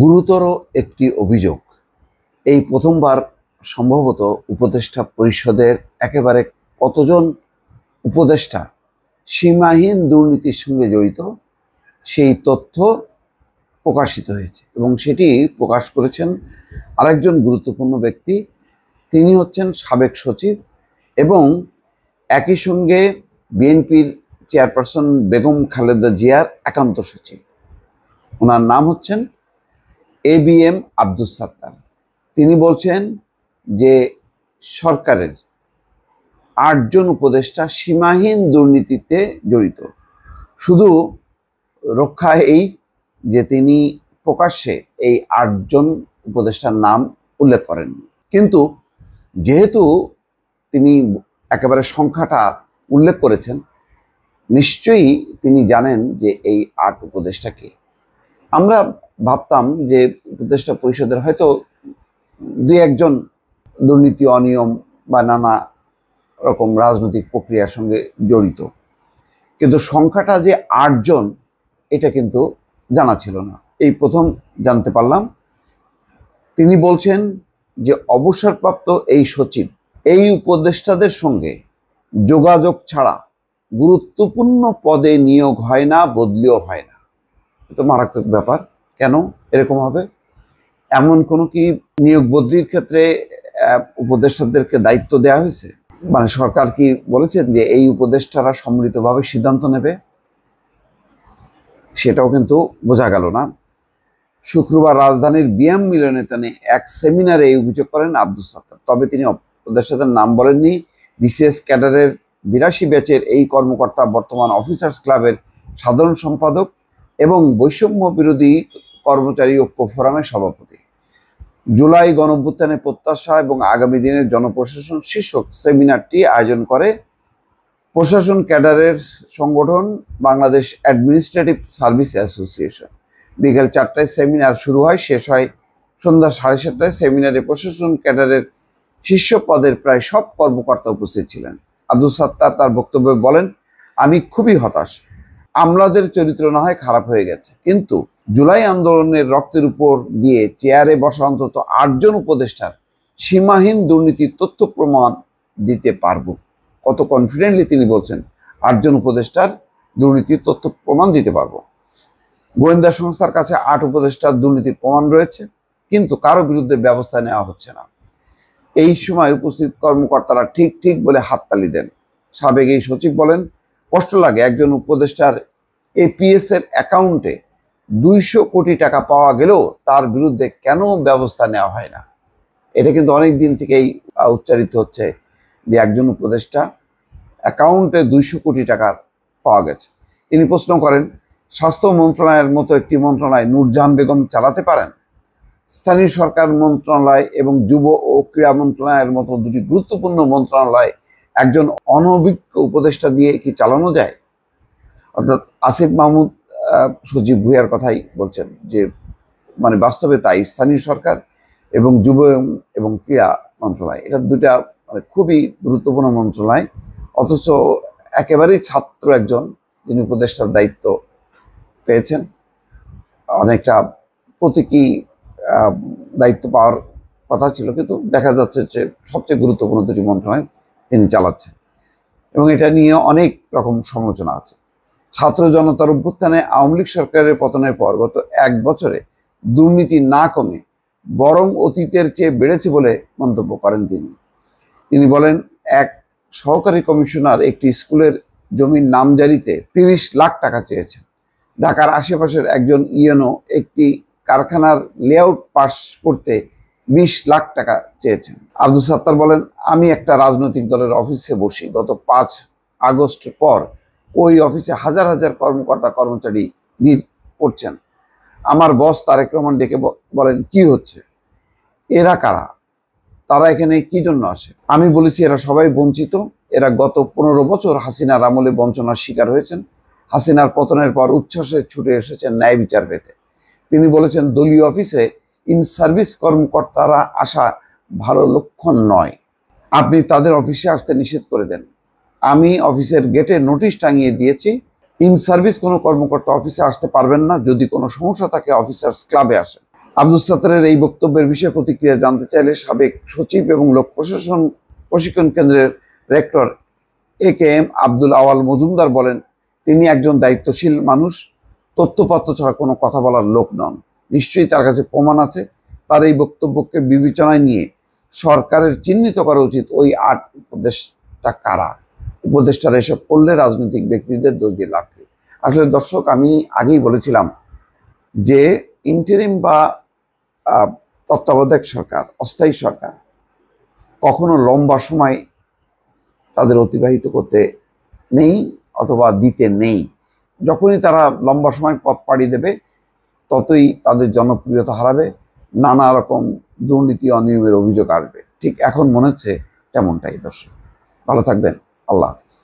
গুরুতর একটি অভিযোগ। এই প্রথমবার সম্ভবত উপদেষ্টা পরিষদের একেবারে কতজন উপদেষ্টা সীমাহীন দুর্নীতির সঙ্গে জড়িত সেই তথ্য প্রকাশিত হয়েছে এবং সেটি প্রকাশ করেছেন আরেকজন গুরুত্বপূর্ণ ব্যক্তি। তিনি হচ্ছেন সাবেক সচিব এবং একই সঙ্গে বিএনপির চেয়ারপারসন বেগম খালেদা জিয়ার একান্ত সচিব। ওনার নাম হচ্ছেন ABM আব্দুস সাত্তার। তিনি বলছেন যে সরকারের 8 জন উপদেষ্টা সীমাহীন দুর্নীতিতে জড়িত। শুধু রক্ষা এই যে তিনি প্রকাশ্যে এই 8 জন উপদেষ্টার নাম উল্লেখ করেননি, কিন্তু যেহেতু তিনি একেবারে সংখ্যাটা উল্লেখ করেছেন, নিশ্চয়ই তিনি জানেন যে এই 8 উপদেষ্টা কে। আমরা ভাবতাম যে উপদেষ্টা পরিষদের হয়তো 2-1 জন দুর্নীতি, অনিয়ম বা নানা রকম রাজনৈতিক প্রক্রিয়ার সঙ্গে জড়িত, কিন্তু সংখ্যাটা যে 8 জন এটা কিন্তু জানা ছিল না। এই প্রথম জানতে পারলাম। তিনি বলছেন যে অবসরপ্রাপ্ত এই সচিব এই উপদেষ্টাদের সঙ্গে যোগাযোগ ছাড়া গুরুত্বপূর্ণ পদে নিয়োগ হয় না, বদলিও হয় না। তো মারাত্মক ব্যাপার। কেন এরকম হবে? এমন কোনো কি নিয়োগ বদলির ক্ষেত্রে উপদেষ্টাদেরকে দায়িত্ব দেওয়া হয়েছে? মানে সরকার কি বলেছেন যে এই উপদেষ্টারা সম্মিলিতভাবে সিদ্ধান্ত নেবে? সেটাও কিন্তু বোঝা গেল না। শুক্রবার রাজধানীর বিএম মিলনায়তনে এক সেমিনারে এই অভিযোগ করেন আব্দুস সাত্তার। তবে তিনি উপদেষ্টাদের নাম বলেননি। বিসিএস ক্যাডারের 82 ব্যাচের এই কর্মকর্তা বর্তমান অফিসার্স ক্লাবের সাধারণ সম্পাদক এবং বৈষম্য বিরোধী কর্মচারী ঐক্য ফোরামের সভাপতি। জুলাই গণঅভ্যুত্থানের প্রত্যাশা এবং আগামী দিনের জনপ্রশাসন শীর্ষক সেমিনারটি আয়োজন করে প্রশাসন ক্যাডারের সংগঠন বাংলাদেশ অ্যাডমিনিস্ট্রেটিভ সার্ভিস অ্যাসোসিয়েশন। বিকেল 4টায় সেমিনার শুরু হয়, শেষ হয় সন্ধ্যা 7:30টায়। সেমিনারে প্রশাসন ক্যাডারের শীর্ষ পদের প্রায় সব কর্মকর্তা উপস্থিত ছিলেন। আব্দুস সাত্তার তার বক্তব্যে বলেন, আমি খুবই হতাশ। আমলাদের চরিত্র না হয় খারাপ হয়ে গেছে, কিন্তু জুলাই আন্দোলনের রক্তের উপর দিয়ে চেয়ারে বসা অন্তত 8 জন উপদেষ্টার সীমাহীন দুর্নীতির তথ্য প্রমাণ দিতে পারবো। কত কনফিডেন্টলি তিনি বলছেন 8 জন উপদেষ্টার দুর্নীতির তথ্য প্রমাণ দিতে পারবো। গোয়েন্দা সংস্থার কাছে 8 উপদেষ্টার দুর্নীতির প্রমাণ রয়েছে, কিন্তু কারো বিরুদ্ধে ব্যবস্থা নেওয়া হচ্ছে না। এই সময় উপস্থিত কর্মকর্তারা ঠিক ঠিক বলে হাততালি দেন। সাবেক এই সচিব বলেন, কষ্ট লাগে একজন উপদেষ্টার APS এর অ্যাকাউন্টে 200 কোটি টাকা পাওয়া গেলেও তার বিরুদ্ধে কেন ব্যবস্থা নেওয়া হয় না। এটা কিন্তু অনেক দিন থেকেই উচ্চারিত হচ্ছে যে একজন উপদেষ্টা অ্যাকাউন্টে 200 কোটি টাকা পাওয়া গেছে। তিনি প্রশ্ন করেন, স্বাস্থ্য মন্ত্রণালয়ের মতো একটি মন্ত্রণালয় নূরজাহান বেগম চালাতে পারেন? স্থানীয় সরকার মন্ত্রণালয় এবং যুব ও ক্রীড়া মন্ত্রণালয়ের মতো দুটি গুরুত্বপূর্ণ মন্ত্রণালয় একজন অনভিজ্ঞ উপদেষ্টা দিয়ে কি চালানো যায়? অর্থাৎ আসিফ মাহমুদ সচিব ভূঁইয়ার কথাই বলছেন যে মানে বাস্তবে তাই। স্থানীয় সরকার এবং যুব এবং ক্রীড়া মন্ত্রণালয় এটা দুটা মানে খুবই গুরুত্বপূর্ণ মন্ত্রণালয়, অথচ একেবারেই ছাত্র একজন যিনি উপদেষ্টার দায়িত্ব পেয়েছেন। অনেকটা প্রতীকী দায়িত্ব পাওয়ার কথা ছিল, কিন্তু দেখা যাচ্ছে যে সবচেয়ে গুরুত্বপূর্ণ দুটি মন্ত্রণালয় তিনি চালাচ্ছেন এবং এটা নিয়ে অনেক রকম সমালোচনা আছে। ছাত্র জনতার অভ্যুত্থানে আওয়ামী লীগ সরকারের পতনের পর গত 1 বছরে দুর্নীতি না কমে বরং অতীতের চেয়ে বেড়েছে বলে মন্তব্য করেন তিনি বলেন, এক সহকারী কমিশনার একটি স্কুলের জমির নামজারিতে 30 লাখ টাকা চেয়েছেন। ঢাকার আশেপাশের একজন ইউএনও একটি কারখানার লেআউট পাস করতে 20 লাখ টাকা চেয়েছেন। আব্দুস সাত্তার বলেন, আমি একটা রাজনৈতিক দলের অফিসে বসি। গত 5 আগস্ট পর ওই অফিসে হাজার হাজার কর্মকর্তা কর্মচারী ভিড় করছেন। আমার বস তারেক রহমান ডেকে বলেন, কি হচ্ছে, এরা কারা, তারা এখানে কি জন্য আসে? আমি বলেছি এরা সবাই বঞ্চিত। এরা গত 15 বছর হাসিনার আমলে বঞ্চনার শিকার হয়েছেন। হাসিনার পতনের পর উচ্ছ্বাসে ছুটে এসেছেন ন্যায় বিচার পেতে। তিনি বলেছেন, দলীয় অফিসে ইন সার্ভিস কর্মকর্তারা আসা ভালো লক্ষণ নয়। আপনি তাদের অফিসে আসতে নিষেধ করে দেন। আমি অফিসের গেটে নোটিশ টাঙিয়ে দিয়েছি, ইন সার্ভিস কোনো কর্মকর্তা অফিসে আসতে পারবেন না। যদি কোনো সমস্যা থাকে অফিসার্স ক্লাবে আসেন। আব্দুস সাত্তারের এই বক্তব্যের বিষয়ে প্রতিক্রিয়া জানতে চাইলে সাবেক সচিব এবং লোক প্রশাসন প্রশিক্ষণ কেন্দ্রের রেক্টর AKM আব্দুল আওয়াল মজুমদার বলেন, তিনি একজন দায়িত্বশীল মানুষ, তথ্যপত্র ছাড়া কোনো কথা বলার লোক নন। নিশ্চয়ই তার কাছে প্রমাণ আছে। তার এই বক্তব্যকে বিবেচনায় নিয়ে সরকারের চিহ্নিত করা উচিত ওই 8 উপদেষ্টা কারা। উপদেষ্টারা এসব করলে রাজনৈতিক ব্যক্তিদের দোষ দিয়ে লাভ নেই। আসলে দর্শক, আমি আগেই বলেছিলাম যে ইন্টারিম বা তত্ত্বাবধায়ক সরকার, অস্থায়ী সরকার কখনো লম্বা সময় তাদের অতিবাহিত করতে নেই অথবা দিতে নেই। যখনই তারা লম্বা সময় পথ পাড়ি দেবে, ততই তাদের জনপ্রিয়তা হারাবে, নানা রকম দুর্নীতি অনিয়মের অভিযোগ আসবে। ঠিক এখন মনে হচ্ছে তেমনটাই। দর্শক, ভালো থাকবেন। আল্লাহ হাফিজ।